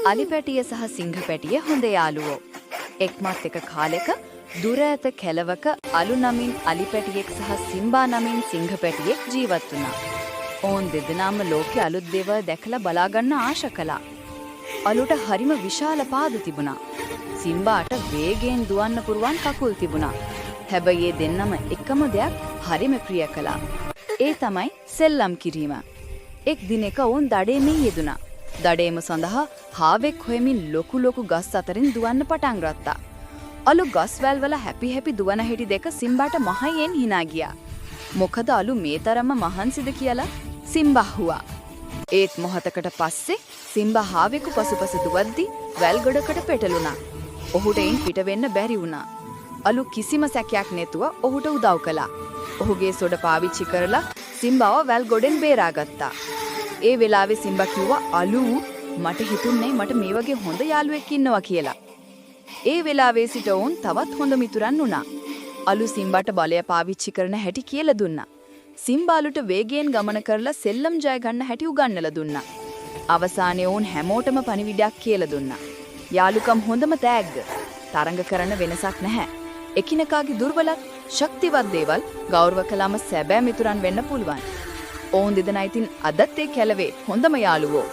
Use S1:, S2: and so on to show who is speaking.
S1: අලි පැටිය සහ සිංහ පැටිය හොඳ යාළුවෝ. එක්මත් එක කාලෙක දුර ඇත කෙළවක අලු නමින් අලි පැටියෙක් සහ සිම්බා නමින් සිංහ පැටියෙක් ජීවත් වුණා. ඔවුන් දෙදෙනාම ලෝකේ අලුත් දේවල් දැකලා බලාගන්න ආශා කළා. අලුට හරිම විශාල පාද තිබුණා. සිම්බාට වේගයෙන් දුවන්න පුරුවන් කකුල් තිබුණා. හැබැයි ඒ දෙන්නම එකම දෙයක් හරිම ප්‍රිය කළා. ඒ තමයි සෙල්ලම් කිරීම. එක් දිනක ඔවුන් දඩේමේ යෙදුණා. දඩේම සඳහා හාවෙක් හොයමින් ලොකු ගස් අතරින් දුවන්න පටන් ගත්තා. අලු ගස් වැල් වල හැපි දුවන හැටි දෙක සිම්බාට මහයෙන් hina ගියා. මොකද අලු මේ තරම්ම මහන්සිද කියලා සිම්බා හුවා. ඒත් මොහොතකට පස්සේ සිම්බා හාවෙකු පසුපස දුවද්දී වැල් ගොඩකට පෙටළුණා. ඔහුට එයින් පිට වෙන්න බැරි වුණා. අලු කිසිම සැකයක් නැතුව ඔහුට උදව් කළා. ඔහුගේ සොඩ පාවිච්චි කරලා සිම්බාව වැල් ගොඩෙන් බේරාගත්තා. ඒ වෙලාවේ සිම්බා කිව්වා අලු මට හිතුන්නේ මට මේ වගේ හොඳ යාළුවෙක් ඉන්නවා කියලා. ඒ වෙලාවේ සිට වුන් තවත් හොඳ මිතුරන් වුණා. අලු සිම්බාට බලය පාවිච්චි කරන හැටි කියලා දුන්නා. සිම්බාලුට වේගයෙන් ගමන කරලා සෙල්ලම් ජය ගන්න හැටි උගන්වලා දුන්නා. අවසානයේ වුන් හැමෝටම පණිවිඩයක් කියලා දුන්නා. යාළුකම් හොඳම තෑග්ග. තරඟ කරන වෙනසක් නැහැ. එකිනෙකාගේ දුර්වලත් ශක්තිවත් දේවල් ගෞරව කළාම සැබෑ මිතුරන් වෙන්න පුළුවන්. ඔවුන් දෙදෙනා ඉතින් අදත් ඒ කැලවේ හොඳම යාළුවෝ.